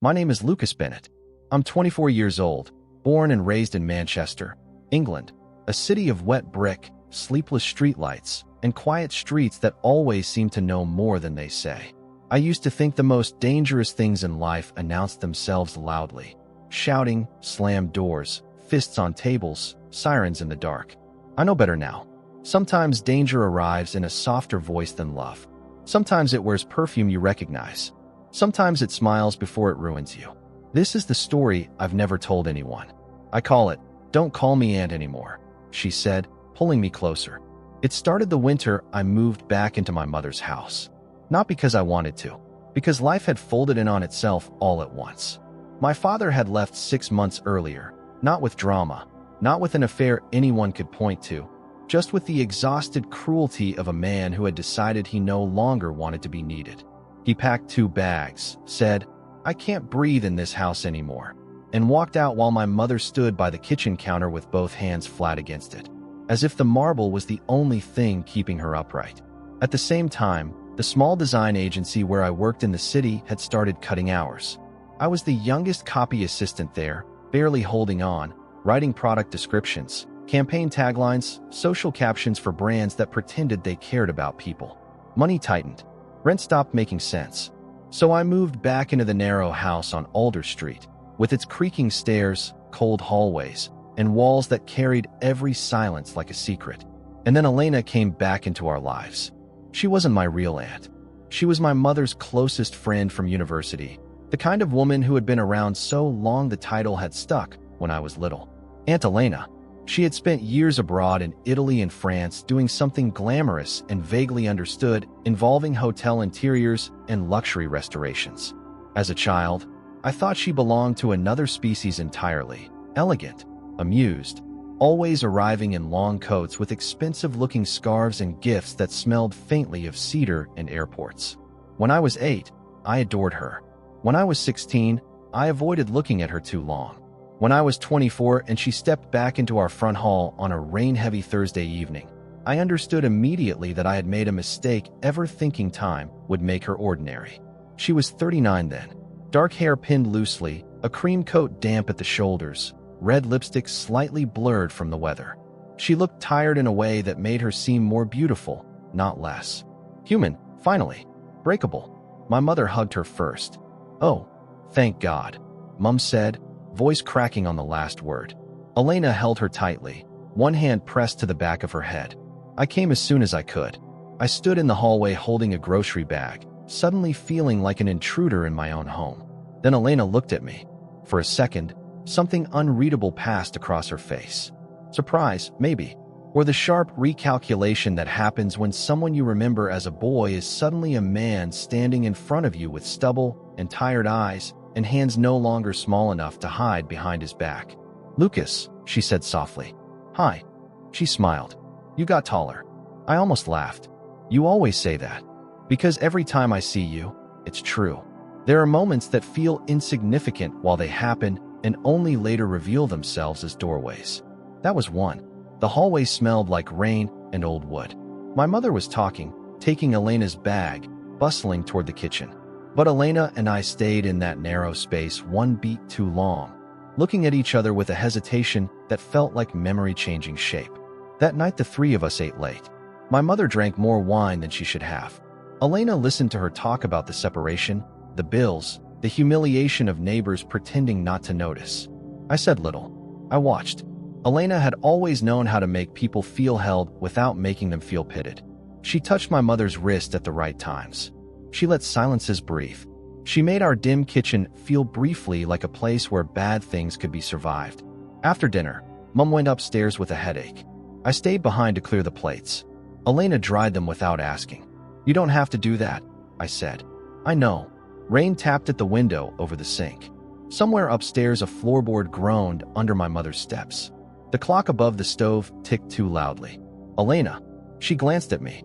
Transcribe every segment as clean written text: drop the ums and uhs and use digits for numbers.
My name is Lucas Bennett. I'm 24 years old, born and raised in Manchester, England, a city of wet brick, sleepless streetlights, and quiet streets that always seem to know more than they say. I used to think the most dangerous things in life announced themselves loudly. Shouting, slammed doors, fists on tables, sirens in the dark. I know better now. Sometimes danger arrives in a softer voice than love. Sometimes it wears perfume you recognize. Sometimes it smiles before it ruins you. This is the story I've never told anyone. I call it, "Don't Call Me Aunt Anymore," she said, pulling me closer. It started the winter I moved back into my mother's house. Not because I wanted to, because life had folded in on itself all at once. My father had left 6 months earlier, not with drama, not with an affair anyone could point to, just with the exhausted cruelty of a man who had decided he no longer wanted to be needed. He packed 2 bags, said, "I can't breathe in this house anymore," and walked out while my mother stood by the kitchen counter with both hands flat against it, as if the marble was the only thing keeping her upright. At the same time, the small design agency where I worked in the city had started cutting hours. I was the youngest copy assistant there, barely holding on, writing product descriptions, campaign taglines, social captions for brands that pretended they cared about people. Money tightened. Rent stopped making sense. So I moved back into the narrow house on Alder Street, with its creaking stairs, cold hallways, and walls that carried every silence like a secret. And then Elena came back into our lives. She wasn't my real aunt. She was my mother's closest friend from university, the kind of woman who had been around so long the title had stuck when I was little. Aunt Elena. She had spent years abroad in Italy and France doing something glamorous and vaguely understood involving hotel interiors and luxury restorations. As a child, I thought she belonged to another species entirely, elegant, amused, always arriving in long coats with expensive-looking scarves and gifts that smelled faintly of cedar and airports. When I was 8, I adored her. When I was 16, I avoided looking at her too long. When I was 24 and she stepped back into our front hall on a rain-heavy Thursday evening, I understood immediately that I had made a mistake ever thinking time would make her ordinary. She was 39 then, dark hair pinned loosely, a cream coat damp at the shoulders, red lipstick slightly blurred from the weather. She looked tired in a way that made her seem more beautiful, not less. Human, finally. Breakable. My mother hugged her first. "Oh, thank God," Mum said, voice cracking on the last word. Elena held her tightly, one hand pressed to the back of her head. I came as soon as I could. I stood in the hallway holding a grocery bag, suddenly feeling like an intruder in my own home. Then Elena looked at me. For a second, something unreadable passed across her face. Surprise, maybe, or the sharp recalculation that happens when someone you remember as a boy is suddenly a man standing in front of you with stubble and tired eyes and hands no longer small enough to hide behind his back. "Lucas," she said softly. "Hi." She smiled. "You got taller." I almost laughed. "You always say that." "Because every time I see you, it's true. There are moments that feel insignificant while they happen and only later reveal themselves as doorways." That was one. The hallway smelled like rain and old wood. My mother was talking, taking Elena's bag, bustling toward the kitchen. But Elena and I stayed in that narrow space one beat too long, looking at each other with a hesitation that felt like memory changing shape. That night the 3 of us ate late. My mother drank more wine than she should have. Elena listened to her talk about the separation, the bills, the humiliation of neighbors pretending not to notice. I said little. I watched. Elena had always known how to make people feel held without making them feel pitted. She touched my mother's wrist at the right times. She let silences breathe. She made our dim kitchen feel briefly like a place where bad things could be survived. After dinner, Mum went upstairs with a headache. I stayed behind to clear the plates. Elena dried them without asking. "You don't have to do that," I said. "I know." Rain tapped at the window over the sink. Somewhere upstairs a floorboard groaned under my mother's steps. The clock above the stove ticked too loudly. "Elena." She glanced at me.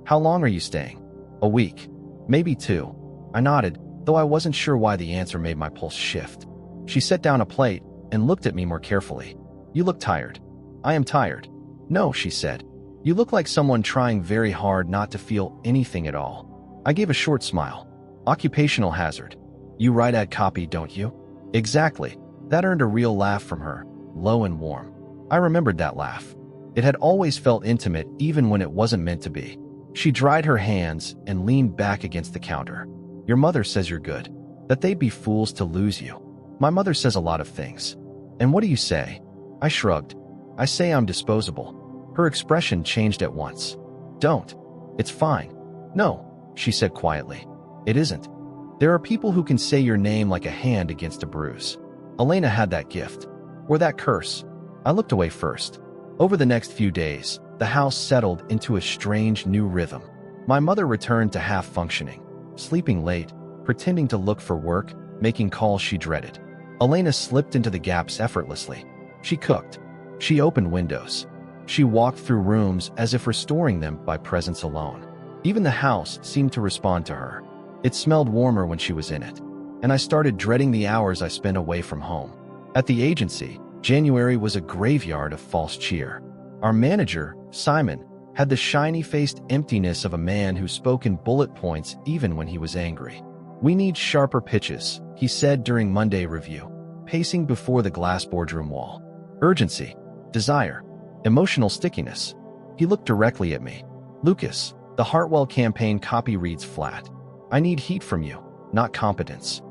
How long are you staying?" "A week. Maybe 2. I nodded, though I wasn't sure why the answer made my pulse shift. She set down a plate and looked at me more carefully. "You look tired." "I am tired." "No," she said. "You look like someone trying very hard not to feel anything at all." I gave a short smile. "Occupational hazard." You write ad copy, don't you? Exactly. That earned a real laugh from her, low and warm. I remembered that laugh. It had always felt intimate even when it wasn't meant to be. She dried her hands and leaned back against the counter. Your mother says you're good, that they'd be fools to lose you. My mother says a lot of things. And what do you say? I shrugged. I say I'm disposable. Her expression changed at once. Don't. It's fine. No, she said quietly. It isn't. There are people who can say your name like a hand against a bruise. Elena had that gift. Or that curse. I looked away first. Over the next few days, the house settled into a strange new rhythm. My mother returned to half functioning, sleeping late, pretending to look for work, making calls she dreaded. Elena slipped into the gaps effortlessly. She cooked. She opened windows. She walked through rooms as if restoring them by presence alone. Even the house seemed to respond to her. It smelled warmer when she was in it, and I started dreading the hours I spent away from home. At the agency, January was a graveyard of false cheer. Our manager, Simon, had the shiny-faced emptiness of a man who spoke in bullet points even when he was angry. We need sharper pitches, he said during Monday review, pacing before the glass boardroom wall. Urgency, desire, emotional stickiness. He looked directly at me. Lucas, the Hartwell campaign copy reads flat. I need heat from you, not competence.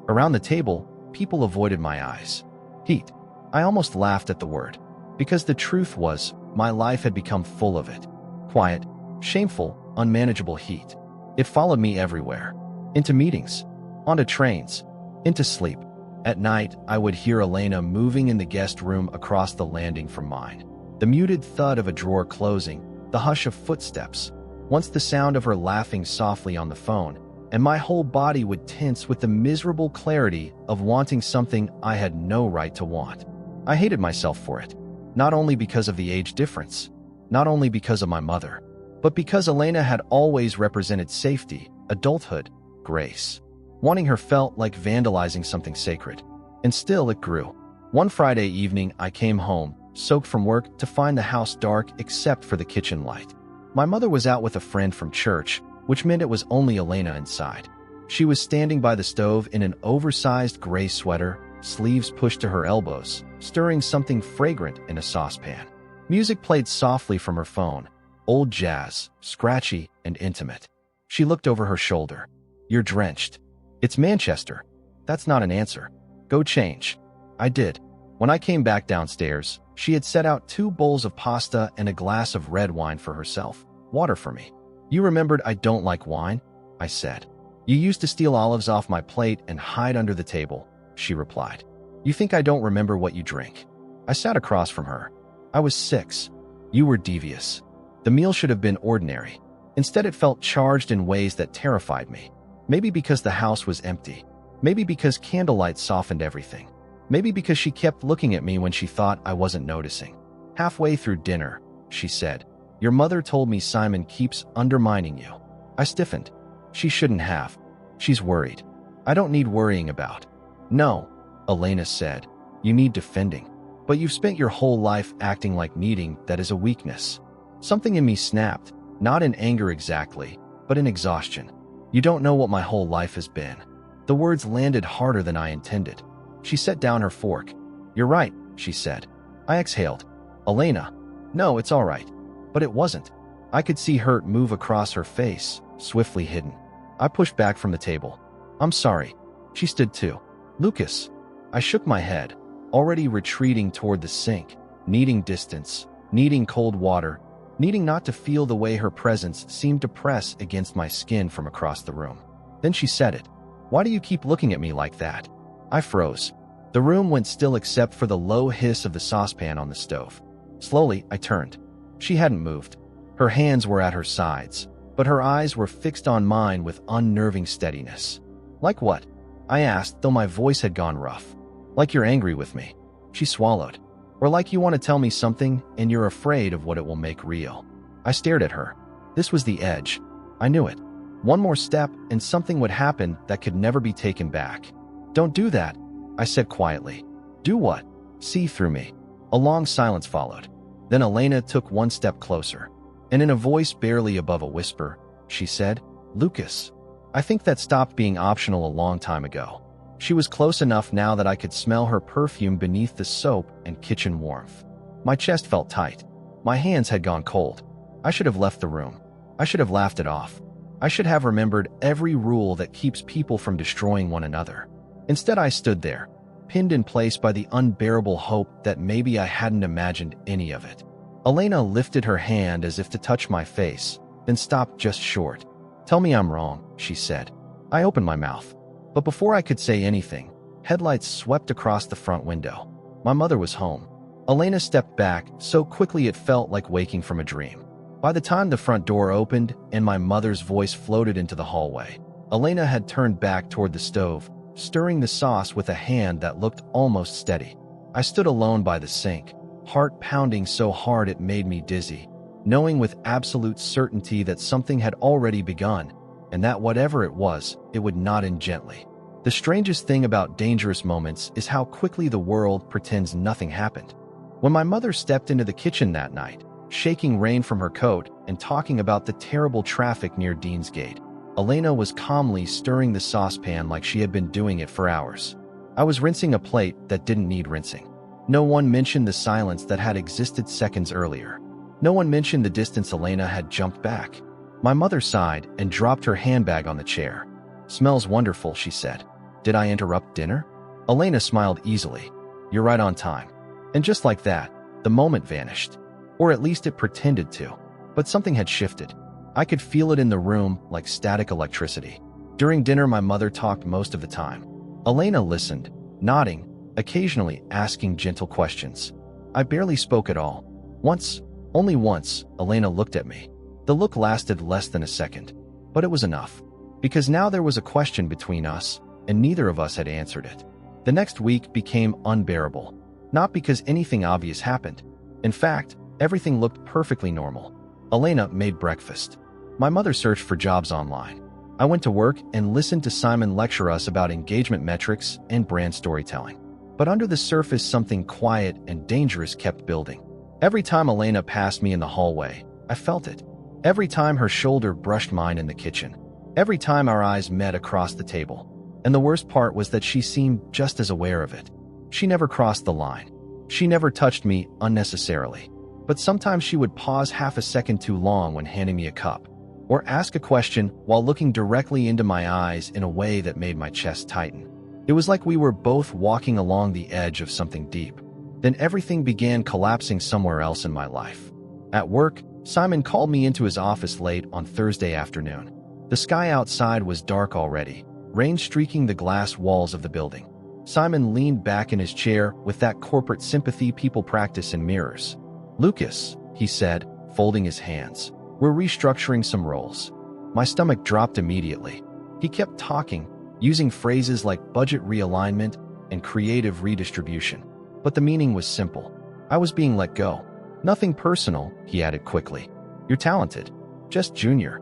Around the table, people avoided my eyes. Heat. I almost laughed at the word, because the truth was, my life had become full of it. Quiet, shameful, unmanageable heat. It followed me everywhere. Into meetings, onto trains, into sleep. At night, I would hear Elena moving in the guest room across the landing from mine. The muted thud of a drawer closing, the hush of footsteps, once the sound of her laughing softly on the phone, and my whole body would tense with the miserable clarity of wanting something I had no right to want. I hated myself for it, not only because of the age difference, not only because of my mother, but because Elena had always represented safety, adulthood, grace. Wanting her felt like vandalizing something sacred. And still it grew. One Friday evening, I came home, soaked from work, to find the house dark except for the kitchen light. My mother was out with a friend from church, which meant it was only Elena inside. She was standing by the stove in an oversized gray sweater, sleeves pushed to her elbows, stirring something fragrant in a saucepan. Music played softly from her phone, old jazz, scratchy and intimate. She looked over her shoulder. You're drenched. It's Manchester. That's not an answer. Go change. I did. When I came back downstairs, she had set out 2 bowls of pasta and a glass of red wine for herself. Water for me. You remembered I don't like wine? I said. You used to steal olives off my plate and hide under the table, she replied. You think I don't remember what you drink? I sat across from her. I was 6. You were devious. The meal should have been ordinary. Instead, it felt charged in ways that terrified me. Maybe because the house was empty. Maybe because candlelight softened everything. Maybe because she kept looking at me when she thought I wasn't noticing. Halfway through dinner, she said, Your mother told me Simon keeps undermining you. I stiffened. She shouldn't have. She's worried. I don't need worrying about. No, Elena said. You need defending. But you've spent your whole life acting like needing that is a weakness. Something in me snapped, not in anger exactly, but in exhaustion. You don't know what my whole life has been. The words landed harder than I intended. She set down her fork. You're right, she said. I exhaled. Elena. No, it's all right. But it wasn't. I could see hurt move across her face, swiftly hidden. I pushed back from the table. I'm sorry. She stood too. Lucas. I shook my head, already retreating toward the sink, needing distance, needing cold water, needing not to feel the way her presence seemed to press against my skin from across the room. Then she said it. Why do you keep looking at me like that? I froze. The room went still except for the low hiss of the saucepan on the stove. Slowly, I turned. She hadn't moved. Her hands were at her sides, but her eyes were fixed on mine with unnerving steadiness. Like what? I asked, though my voice had gone rough. Like you're angry with me. She swallowed. Or like you want to tell me something and you're afraid of what it will make real. I stared at her. This was the edge. I knew it. One more step and something would happen that could never be taken back. Don't do that, I said quietly. Do what? See through me. A long silence followed. Then Elena took one step closer, and in a voice barely above a whisper, she said, Lucas, I think that stopped being optional a long time ago. She was close enough now that I could smell her perfume beneath the soap and kitchen warmth. My chest felt tight. My hands had gone cold. I should have left the room. I should have laughed it off. I should have remembered every rule that keeps people from destroying one another. Instead, I stood there, pinned in place by the unbearable hope that maybe I hadn't imagined any of it. Elena lifted her hand as if to touch my face, then stopped just short. "Tell me I'm wrong," she said. I opened my mouth. But before I could say anything, headlights swept across the front window. My mother was home. Elena stepped back so quickly it felt like waking from a dream. By the time the front door opened and my mother's voice floated into the hallway, Elena had turned back toward the stove, stirring the sauce with a hand that looked almost steady. I stood alone by the sink, heart pounding so hard it made me dizzy, knowing with absolute certainty that something had already begun, and that whatever it was, it would not end gently. The strangest thing about dangerous moments is how quickly the world pretends nothing happened. When my mother stepped into the kitchen that night, shaking rain from her coat and talking about the terrible traffic near Deansgate, Elena was calmly stirring the saucepan like she had been doing it for hours. I was rinsing a plate that didn't need rinsing. No one mentioned the silence that had existed seconds earlier. No one mentioned the distance Elena had jumped back. My mother sighed and dropped her handbag on the chair. "Smells wonderful," she said. "Did I interrupt dinner?" Elena smiled easily. "You're right on time." And just like that, the moment vanished. Or at least it pretended to. But something had shifted. I could feel it in the room like static electricity. During dinner, my mother talked most of the time. Elena listened, nodding, occasionally asking gentle questions. I barely spoke at all. Once, only once, Elena looked at me. The look lasted less than a second, but it was enough. Because now there was a question between us, and neither of us had answered it. The next week became unbearable. Not because anything obvious happened. In fact, everything looked perfectly normal. Elena made breakfast. My mother searched for jobs online. I went to work and listened to Simon lecture us about engagement metrics and brand storytelling. But under the surface, something quiet and dangerous kept building. Every time Elena passed me in the hallway, I felt it. Every time her shoulder brushed mine in the kitchen. Every time our eyes met across the table. And the worst part was that she seemed just as aware of it. She never crossed the line. She never touched me unnecessarily. But sometimes she would pause half a second too long when handing me a cup, or ask a question while looking directly into my eyes in a way that made my chest tighten. It was like we were both walking along the edge of something deep. Then everything began collapsing somewhere else in my life. At work, Simon called me into his office late on Thursday afternoon. The sky outside was dark already, rain streaking the glass walls of the building. Simon leaned back in his chair with that corporate sympathy people practice in mirrors. "Lucas," he said, folding his hands, "we're restructuring some roles." My stomach dropped immediately. He kept talking, using phrases like budget realignment and creative redistribution. But the meaning was simple. I was being let go. "Nothing personal," he added quickly. "You're talented. Just junior.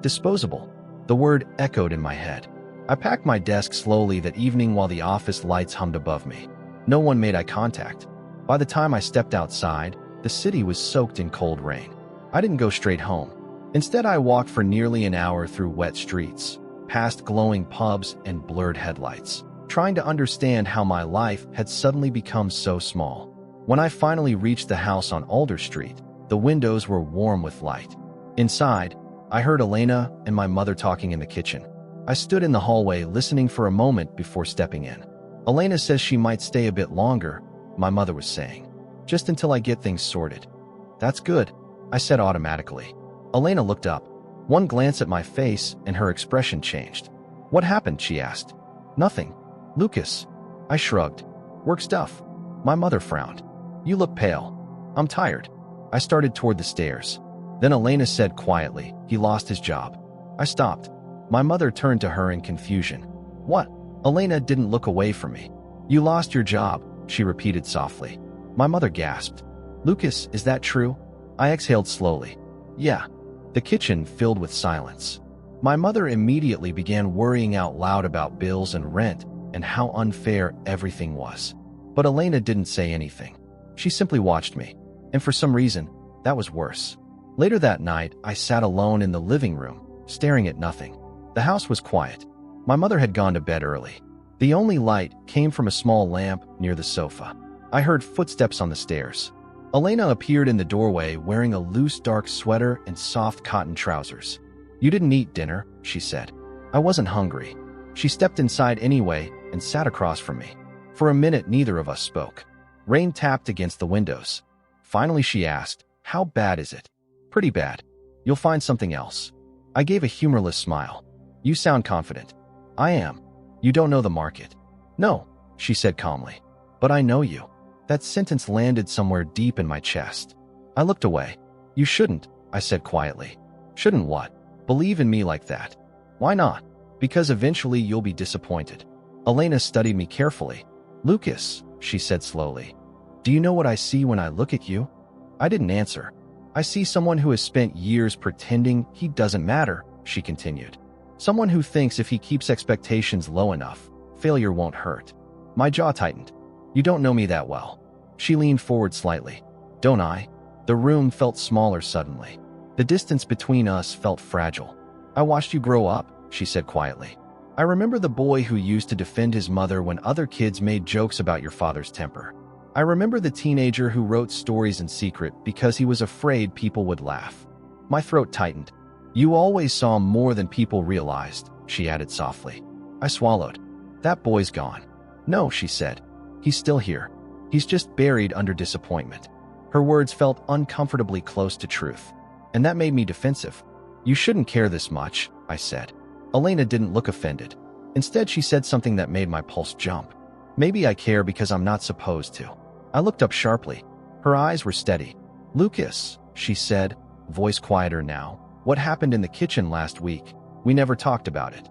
Disposable." The word echoed in my head. I packed my desk slowly that evening while the office lights hummed above me. No one made eye contact. By the time I stepped outside, the city was soaked in cold rain. I didn't go straight home. Instead, I walked for nearly an hour through wet streets, past glowing pubs and blurred headlights, trying to understand how my life had suddenly become so small. When I finally reached the house on Alder Street, the windows were warm with light. Inside, I heard Elena and my mother talking in the kitchen. I stood in the hallway listening for a moment before stepping in. "Elena says she might stay a bit longer," my mother was saying. "Just until I get things sorted." "That's good," I said automatically. Elena looked up. One glance at my face and her expression changed. "What happened?" she asked. "Nothing, Lucas." I shrugged. "Work stuff." My mother frowned. "You look pale." "I'm tired." I started toward the stairs. Then Elena said quietly, "He lost his job." I stopped. My mother turned to her in confusion. "What?" Elena didn't look away from me. "You lost your job," she repeated softly. My mother gasped. "Lucas, is that true?" I exhaled slowly. "Yeah." The kitchen filled with silence. My mother immediately began worrying out loud about bills and rent and how unfair everything was. But Elena didn't say anything. She simply watched me. And for some reason, that was worse. Later that night, I sat alone in the living room, staring at nothing. The house was quiet. My mother had gone to bed early. The only light came from a small lamp near the sofa. I heard footsteps on the stairs. Elena appeared in the doorway wearing a loose dark sweater and soft cotton trousers. "You didn't eat dinner," she said. I wasn't hungry. She stepped inside anyway and sat across from me. For a minute, neither of us spoke. Rain tapped against the windows. Finally, she asked, "How bad is it?" "Pretty bad. You'll find something else." I gave a humorless smile. "You sound confident." "I am. You don't know the market." "No," she said calmly. "But I know you." That sentence landed somewhere deep in my chest. I looked away. "You shouldn't," I said quietly. "Shouldn't what?" "Believe in me like that." "Why not?" "Because eventually you'll be disappointed." Elena studied me carefully. "Lucas," she said slowly, "do you know what I see when I look at you?" I didn't answer. "I see someone who has spent years pretending he doesn't matter," she continued. "Someone who thinks if he keeps expectations low enough, failure won't hurt." My jaw tightened. "You don't know me that well." She leaned forward slightly. "Don't I?" The room felt smaller suddenly. The distance between us felt fragile. "I watched you grow up," she said quietly. "I remember the boy who used to defend his mother when other kids made jokes about your father's temper. I remember the teenager who wrote stories in secret because he was afraid people would laugh." My throat tightened. "You always saw more than people realized," she added softly. I swallowed. "That boy's gone." "No," she said. "He's still here. He's just buried under disappointment." Her words felt uncomfortably close to truth, and that made me defensive. "You shouldn't care this much," I said. Elena didn't look offended. Instead, she said something that made my pulse jump. "Maybe I care because I'm not supposed to." I looked up sharply. Her eyes were steady. "Lucas," she said, voice quieter now, "what happened in the kitchen last week? We never talked about it."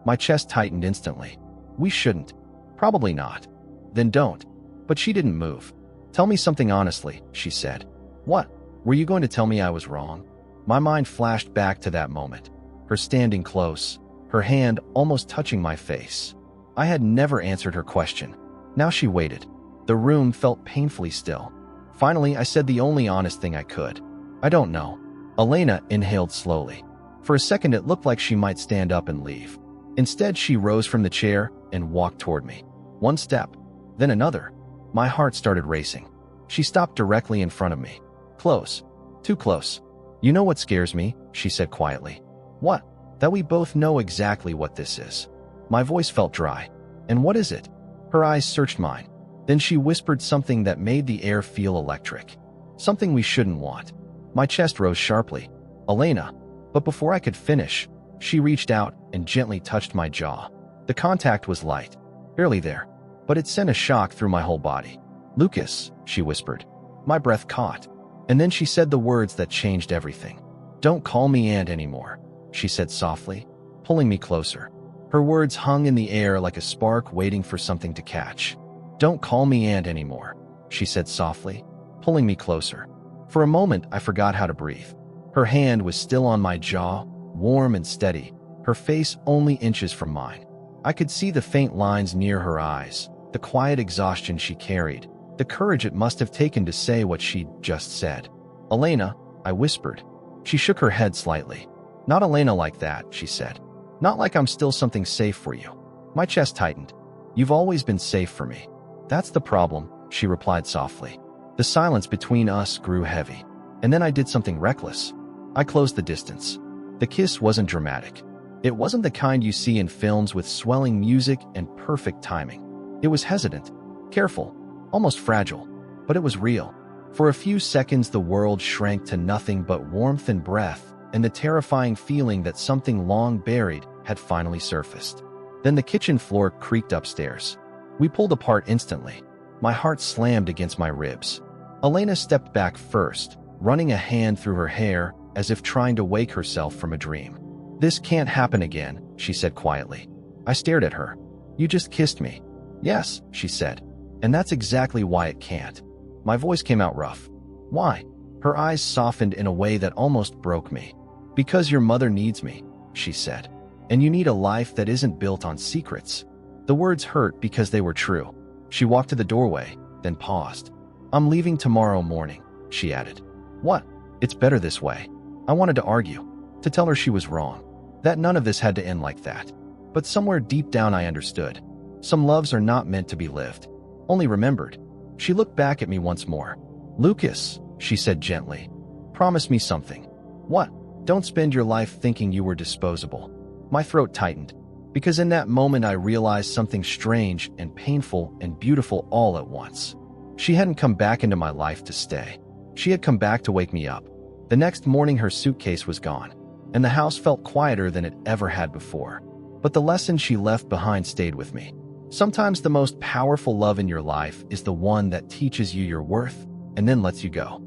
My chest tightened instantly. "We shouldn't." "Probably not." "Then don't." But she didn't move. "Tell me something honestly," she said. "What? Were you going to tell me I was wrong?" My mind flashed back to that moment. Her standing close, her hand almost touching my face. I had never answered her question. Now she waited. The room felt painfully still. Finally, I said the only honest thing I could. "I don't know." Elena inhaled slowly. For a second, it looked like she might stand up and leave. Instead, she rose from the chair and walked toward me. One step, then another. My heart started racing. She stopped directly in front of me. "Close. Too close." "You know what scares me?" she said quietly. "What?" "That we both know exactly what this is." My voice felt dry. "And what is it?" Her eyes searched mine. Then she whispered something that made the air feel electric. "Something we shouldn't want." My chest rose sharply. "Elena." But before I could finish, she reached out and gently touched my jaw. The contact was light, barely there, but it sent a shock through my whole body. "Lucas," she whispered. My breath caught. And then she said the words that changed everything. "Don't call me Aunt anymore," she said softly, pulling me closer. Her words hung in the air like a spark waiting for something to catch. "Don't call me Aunt anymore," she said softly, pulling me closer. For a moment, I forgot how to breathe. Her hand was still on my jaw, warm and steady, her face only inches from mine. I could see the faint lines near her eyes, the quiet exhaustion she carried, the courage it must have taken to say what she'd just said. "Elena," I whispered. She shook her head slightly. "Not Elena like that," she said. "Not like I'm still something safe for you." My chest tightened. "You've always been safe for me." "That's the problem," she replied softly. The silence between us grew heavy. And then I did something reckless. I closed the distance. The kiss wasn't dramatic. It wasn't the kind you see in films with swelling music and perfect timing. It was hesitant, careful, almost fragile, but it was real. For a few seconds, the world shrank to nothing but warmth and breath, and the terrifying feeling that something long buried had finally surfaced. Then the kitchen floor creaked upstairs. We pulled apart instantly. My heart slammed against my ribs. Elena stepped back first, running a hand through her hair as if trying to wake herself from a dream. "This can't happen again," she said quietly. I stared at her. "You just kissed me." "Yes," she said. "And that's exactly why it can't." My voice came out rough. "Why?" Her eyes softened in a way that almost broke me. "Because your mother needs me," she said. "And you need a life that isn't built on secrets." The words hurt because they were true. She walked to the doorway, then paused. "I'm leaving tomorrow morning," she added. "What?" "It's better this way." I wanted to argue, to tell her she was wrong, that none of this had to end like that. But somewhere deep down I understood. Some loves are not meant to be lived, only remembered. She looked back at me once more. "Lucas," she said gently, "promise me something." "What?" "Don't spend your life thinking you were disposable." My throat tightened, because in that moment I realized something strange and painful and beautiful all at once. She hadn't come back into my life to stay. She had come back to wake me up. The next morning her suitcase was gone, and the house felt quieter than it ever had before. But the lesson she left behind stayed with me. Sometimes the most powerful love in your life is the one that teaches you your worth and then lets you go.